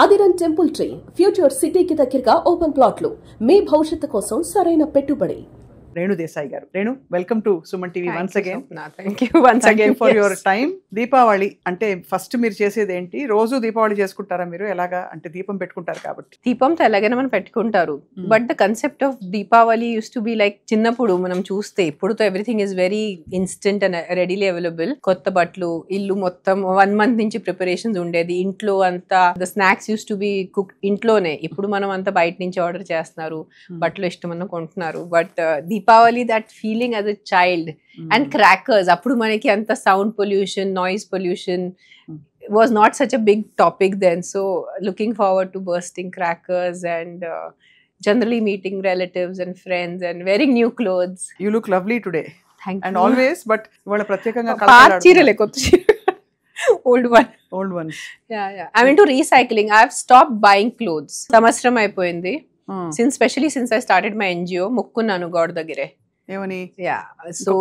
ఆదిరన్ temple tree future సిటీకి దగ్గరగా open ప్లాట్లు మీ భవిష్యత్తు కోసం సరైన పెట్టుబడి. రేణు దేశాయ్ గారు, Renu, welcome to Suman TV once again. Thank you for your time. Deepavali అంటే ఫస్ట్ మీరు చేసేది ఏంటి? రోజు దీపావళి చేసుకుంటారా మీరు? ఎలాగా అంటే దీపం పెట్టుకుంటారు కాబట్టి. దీపంతో ఎలాగైనా మనం పెట్టుకుంటారు, but the concept of Deepavali use to be like చిన్నప్పుడు మనం చూస్తే, ఇప్పుడుతో everything is very instant and readily available. కొత్త బట్టలు, ఇల్లు మొత్తం 1 month నుంచి ప్రిపరేషన్స్ ఉండేది. ఇంట్లో అంతా the snacks use to B cook ఇంట్లోనే. ఇప్పుడు మనం అంతా బయట నుంచి ఆర్డర్ చేస్తున్నారు, బట్టలు ఇష్టమన్నా కొంటున్నారు. But Deepavali, that feeling as a child, and crackers, అప్పుడు మనకి అంత sound pollution, noise pollution was not such a big topic then. So looking forward to bursting crackers and generally meeting relatives and friends and wearing new clothes. You look lovely today. Thank and you. always, but ఇవాళ ప్రత్యేకంగా పాత చీరలే, కొత్త చీర, old ones. Yeah. I'm into recycling. I've stopped buying clothes. సంవత్సరం అయిపోయింది. Especially since I started my NGO, ముక్కున్నాను గోడ దగ్గరే. ఏమని? So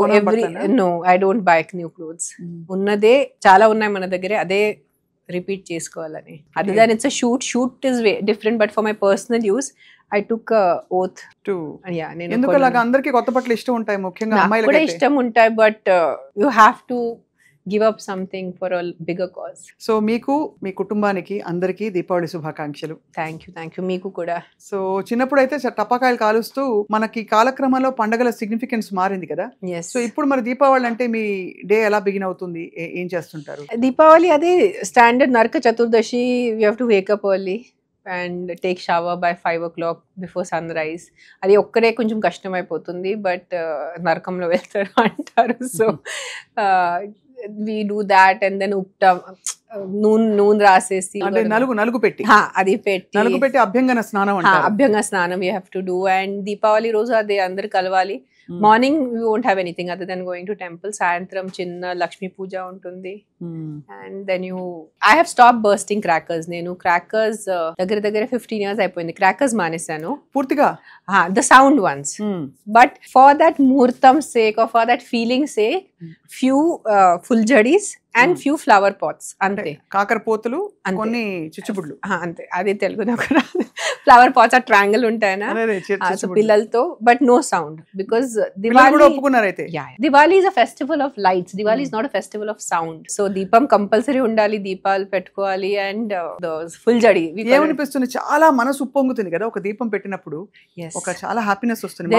no, I don't buy new clothes. ఉన్నదే చాలా ఉన్నాయి మన దగ్గర, అదే రిపీట్ చేసుకోవాలని. అదే దాని it's shoot is different, but for my personal use I took oath to. ఎందుకు అలాగా? అందరికీ కొత్త బట్టలు ఇష్టం ఉంటాయి, ముఖ్యంగా అమ్మాయిలకు కూడా ఇష్టం ఉంటాయి, but you have to give up something for a bigger cause. So మీకు, మీ కుటుంబానికి అందరికీ దీపావళి శుభాకాంక్షలు. Thank you. మీకు కూడా. సో చిన్నప్పుడు అయితే టపాకాయలు కాలుస్తూ మనకి కాలక్రమంలో పండగల సిగ్నిఫికెన్స్ మారింది కదా. సో ఇప్పుడు మరి దీపావళి అంటే మీ డే ఎలా బిగిన్ అవుతుంది? ఏం చేస్తుంటారు? దీపావళి అదే standard Naraka Chaturdashi. We have to wake up early and take shower by 5 o'clock before sunrise. అది ఒక్కడే కొంచెం కష్టం అయిపోతుంది, బట్ నరకంలో వెళ్తారు అంటారు. So we do that and then నూనె రాసేసి నలుగు పెట్టి అభ్యంగన స్నానం we have to do. and Deepavali రోజు అదే అందరు కలవాలి. Morning we won't have anything other than going to temple. సాయంత్రం చిన్న లక్ష్మీ పూజ ఉంటుంది. and then I have stopped bursting crackers. నేను crackers దగ్గర 15 years అయిపోయింది. crackers మానేశాను పూర్తిగా, the sound ones. but for that muhurtam sake or for that feeling sake, few fuljadis and few flower pots, అంతే. కాకరపోతులు, కొన్ని చిచ్చుబుడ్లు, అంతే. అదే తెలుగులో కూడా ఫ్లవర్ పాట్స్, ఆ ట్రయాంగిల్ ఉంటాయనా పిల్లలతో, but no sound. Because Diwali is a festival of lights. Diwali is not a festival of sound. So దీపం కంపల్సరీ ఉండాలి, దీపాలు పెట్టుకోవాలి. అండ్ ఫుల్ జడి ఏమనిపిస్తుంది, చాలా మనసు ఉప్పొంగుతుంది కదా ఒక దీపం పెట్టినప్పుడు. ఒక చాలా హ్యాపీనెస్ వస్తుంది.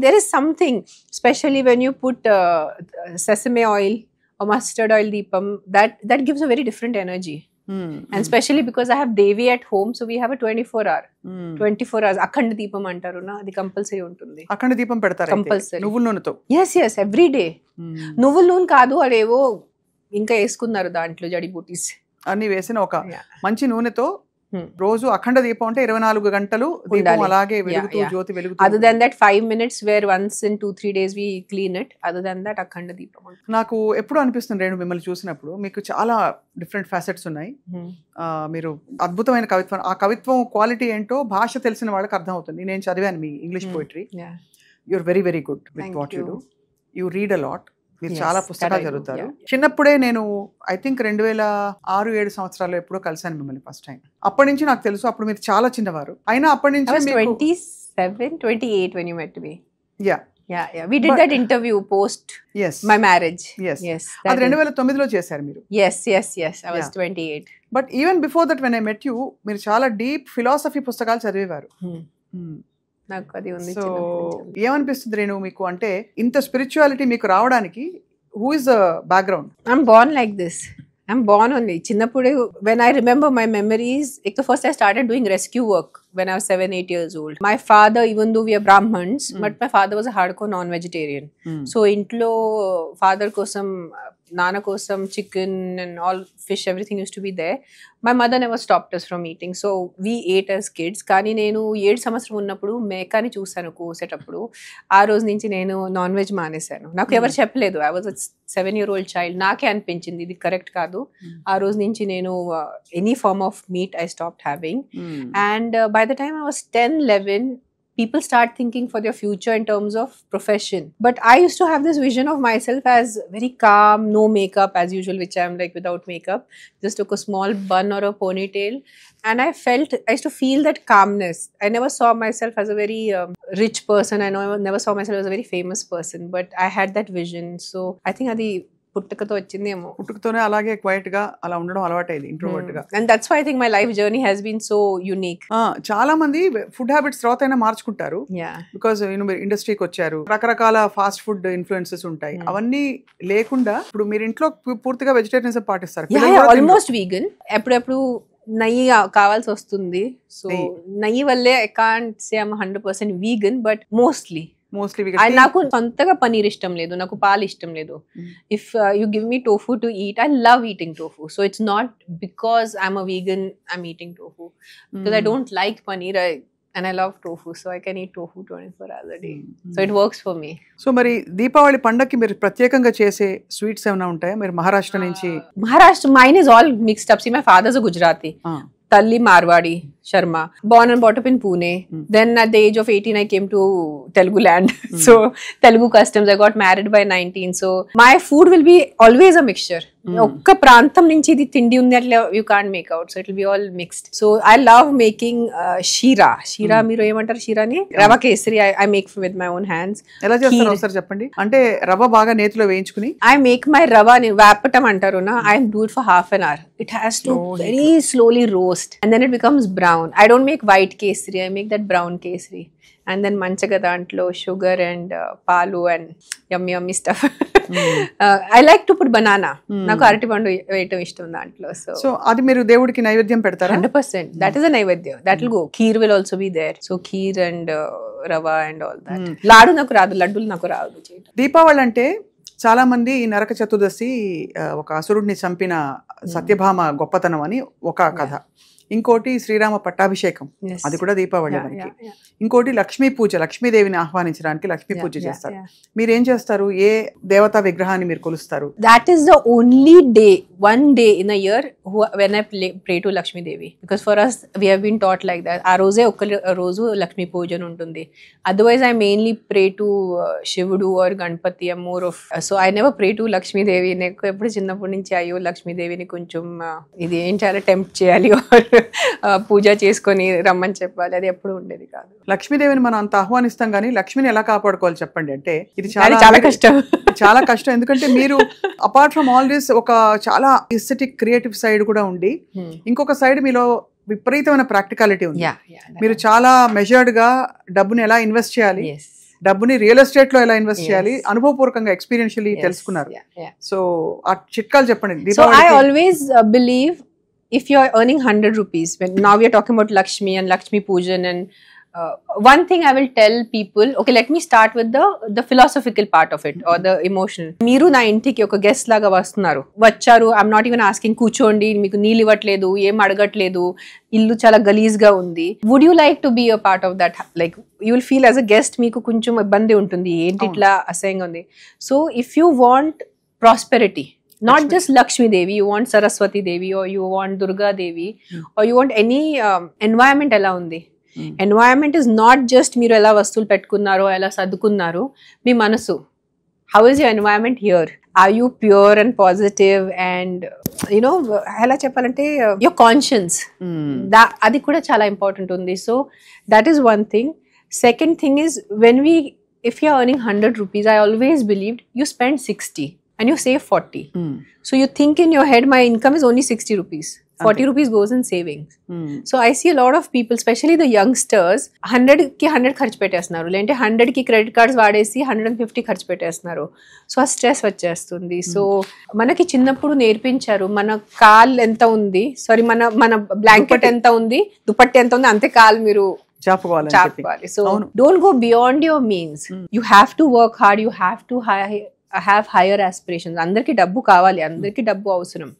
there is something especially when you put sesame oil or mustard oil deepam, that gives a very different energy. And especially because I have Devi at home, so we have a 24 hours akhand deepam antaru na, adi compulsory untundi. akhand deepam pedtaru compulsory nuvul noonetho. yes every day. nuvul noon kaadu, adevo ఇంకా వేసుకున్నారు దాంట్లో జడి బూటీస్ అన్ని వేసిన ఒక మంచి నూనెతో రోజు అఖండ దీపం అంటే 24 గంటలు దీపం అలాగే వెలుగుతూ జ్యోతి వెలుగుతూ. other than that 5 minutes where once in 2-3 days we clean it. other than that అఖండ దీపం. నాకు ఎప్పుడు అనిపిస్తుంది రేణు, మిమ్మల్ని చూసినప్పుడు మీకు చాలా డిఫరెంట్ ఫ్యాసెట్స్ ఉన్నాయి. మీరు అద్భుతమైన కవిత్వం, ఆ కవిత్వం క్వాలిటీ ఏంటో భాష తెలిసిన వాళ్ళకి అర్థం అవుతుంది. నేను చదివాను మీ English poetry. You are very very good with what you do. You read a lot. మీరు చాలా పుస్తకాలు చదువుతారు. చిన్నప్పుడే నేను ఐ థింక్ 2006-7 సంవత్సరాలు ఎప్పుడో కలిసాను మిమ్మల్ని ఫస్ట్ టైం. అప్పటి నుంచి నాకు తెలుసు, అప్పుడు మీరు చాలా చిన్నవారు. అయినా అప్పటి నుంచి 27-28 when you met me. Yeah. We did that interview post my marriage. Yes. అది 2009లో చేశారు మీరు. Yes. I was 28. But even before that when I met you, మీరు చాలా డీప్ ఫిలాసఫీ పుస్తకాలు చదివేవారు. నాకు అది ఉంది. సో ఏమనిపిస్తుంది రేణు మీకు, అంటే ఇంత స్పిరిచువాలిటీ మీకు రావడానికి who is the background? I'm Born like this. I'm born only. Chinnappude, when I remember my memories, first I started doing rescue work when I was 7-8 years old. My father, even though we are Brahmins, but my father was a hardcore non-vegetarian. So intlo father kosam, nana kosam chicken and all fish, everything used to be there. My mother never stopped us from eating. So we ate as kids. Kani nenu 7 సంవత్సరం ఉన్నప్పుడు మేకని చూసాను కోసేటప్పుడు. ఆ రోజు నుంచి నేను non veg మానేశాను. నాకు ఎవరు చెప్పలేదు. I was a 7-year-old child. నాకే అనిపించింది ఇది కరెక్ట్ కాదు. ఆ రోజు నుంచి నేను any form of meat I stopped having. And by the time I was 10-11, people start thinking for their future in terms of profession. But I used to have this vision of myself as very calm, no makeup as usual, which I'm like without makeup, just took a small bun or a ponytail, and I used to feel that calmness. I never saw myself as a very rich person. I never saw myself as a very famous person, but I had that vision. So I think adi పుట్టుకతో వచ్చిందేమో, పుట్టుకతోనే అలాగే quiet గా అలా ఉండడం అలవాటైంది, introvert గా. And that's why I think my life journey has been so unique. చాలా మంది ఫుడ్ హ్యాబిట్స్ తర్వాత అయినా మార్చుకుంటారు, బికాస్ మీరు ఇండస్ట్రీకి వచ్చారు, రకరకాల ఫాస్ట్ ఫుడ్ ఇన్ఫ్లుయెన్సెస్ ఉంటాయి. అవన్నీ లేకుండా ఇప్పుడు మీరు ఇంట్లో పూర్తిగా వెజిటేరియనిజం పాటిస్తారు. Almost vegan. ఎప్పుడెప్పుడు నెయ్యి కావాల్సి వస్తుంది, సో నెయ్యి వల్లే I can't say I'm 100% vegan, but mostly నాకు సొంతగా పనీర్ ఇష్టం లేదు, నాకు పాలు ఇష్టం లేదు. If you give me tofu to eat, I love eating tofu. So it's not because I'm a vegan I'm eating tofu, because I don't like paneer and I love tofu, so I can eat tofu 24 hours a day. So it works for me. So మరి దీపావళి పండగకి మీరు ప్రత్యేకంగా చేసే sweets ఏమైనా ఉంటాయా? మీరు మహారాష్ట్ర నుంచి. Maharashtra, mine is all mixed up. See, my father's a Gujarati. Talli Marwadi Sharma, born and brought up in Pune. Then at the age of 18 I came to Telugu land. So Telugu customs, I got married by 19. So my food will be always a mixture. ఒక్క ప్రాంతం నుంచి ఇది తిండి ఉంది అట్లా you can't make out. So it will be all mixed. So I love making sheera. మీరు ఏమంటారు షీరాని? Rava kesari I make with my own hands. ఎలా చేస్తారు ఒకసారి చెప్పండి. అంటే రవ బాగా నేతిలో వేయించుకుని ఐ మేక్ మై రవ వేపటం అంటారు నా, I do it for half an hour. It has to very slowly roast and then it becomes brown. I don't make white kesari, I make that brown kesari. And then manchaga dantlo sugar and palu and yummy stuff. I like to put banana. Naku arati pandu veyam ishtam dantlo. So adi meeru devudiki naivedyam pedtara? 100%. That is a naivedyam. That will go. Kheer will also be there. So kheer and rava and all that. Ladu naku raadu, laddulu naku raadu cheyadam. Deepavali అంటే చాలా మంది ఈ నరక చతుర్దశి ఒక అసురుడిని చంపిన సత్యభామ గొప్పతనం అని ఒక కథ. ఇంకోటి శ్రీరామ పట్టాభిషేకం, అది కూడా దీపావళి మనకి. ఇంకోటి లక్ష్మీ పూజ, లక్ష్మీదేవిని ఆహ్వానించడానికి లక్ష్మీ పూజ చేస్తారు. మీరేం చేస్తారు? ఏ దేవతా విగ్రహాన్ని మీరు కొలుస్తారు? That is the only day, one day in a year when I pray to Lakshmi Devi, because for us we have been taught like that. ఆ రోజే ఒక్క రోజు లక్ష్మీ పూజ ఉంటుంది. Otherwise I mainly pray to Shivudu or Ganpati. I'm more of, so I never pray to Lakshmi Devi. నాకు ఎప్పుడు చిన్నప్పటి నుంచి అయ్యో లక్ష్మీ దేవిని కొంచెం ఇది ఏం చాలా టెంప్ట్ చేయాలి పూజ చేసుకొని రమ్మని చెప్పాలి, అది ఎప్పుడు ఉండేది కాదు. లక్ష్మీదేవిని మనం అంత ఆహ్వానిస్తాం కానీ లక్ష్మిని ఎలా కాపాడుకోవాలి చెప్పండి. అంటే ఇది చాలా కష్టం, చాలా కష్టం. ఎందుకంటే మీరు అపార్ట్ ఫ్రమ్ ఆల్ దిస్ ఒక చాలా ఎస్థెటిక్ క్రియేటివ్ సైడ్ కూడా ఉండి, ఇంకొక సైడ్ మీలో విపరీతమైన ప్రాక్టికాలిటీ ఉంది. మీరు చాలా మెజర్డ్ గా డబ్బుని ఎలా ఇన్వెస్ట్ చేయాలి, డబ్బుని రియల్ ఎస్టేట్ లో ఎలా ఇన్వెస్ట్ చేయాలి అనుభవపూర్వకంగా ఎక్స్పీరియన్షియల్లీ తెలుసుకున్నారు. సో ఆ చిట్కాలు చెప్పండి. So I always believe if you are earning 100 rupees, when now we are talking about Lakshmi and Lakshmi Pujan, and one thing I will tell people, okay, let me start with the philosophical part of it or the emotional. Meeru na intiki oka guest laga vastunaru, vacharu, I'm not even asking కూర్చోండి, మీకు నీళ్ళు ఇవ్వట్లేదు, ఏం అడగట్లేదు, ఇల్లు చాలా గలీజ్ గా ఉంది. Would you like to be a part of that? Like you will feel as a guest మీకు కొంచెం ఇబ్బంది ఉంటుంది, ఏంటి ఇట్లా అసహ్యంగా ఉంది. So if you want prosperity, not just Lakshmi Devi, you want Saraswati Devi or you want Durga Devi or you want any environment ఎలా ఉంది. Environment is not just మీరు ఎలా వస్తువులు పెట్టుకున్నారో ఎలా సర్దుకున్నారో, మీ మనసు. How is your environment here? Are you pure and positive and you know ఎలా చెప్పాలంటే your conscience, అది కూడా చాలా ఇంపార్టెంట్ ఉంది. So that is one thing. Second thing is if you are earning 100 rupees, I always believed you spend 60 and you save 40. So you think in your head, my income is only 60 rupees. 40 rupees goes in savings. So I see a lot of people, especially the youngsters, 100 ki 100 ఖర్చు పెట్టేస్తున్నారు, లేదంటే 100 కి credit cards వాడేసి 150 ఖర్చు పెట్టేస్తున్నారు. So ఆ stress వచ్చేస్తుంది. So మనకి చిన్నప్పుడు నేర్పించారు మన కాల్ ఎంత ఉంది, సారీ మన బ్లాంకెట్ ఎంత ఉంది, దుపట్టి ఎంత ఉంది, అంతే కాల్ మీరు చాపుకోవాలి. So don't go beyond your means. You have to work hard, you have to have higher aspirations. అందరికి డబ్బు కావాలి, అందరికి డబ్బు అవసరం.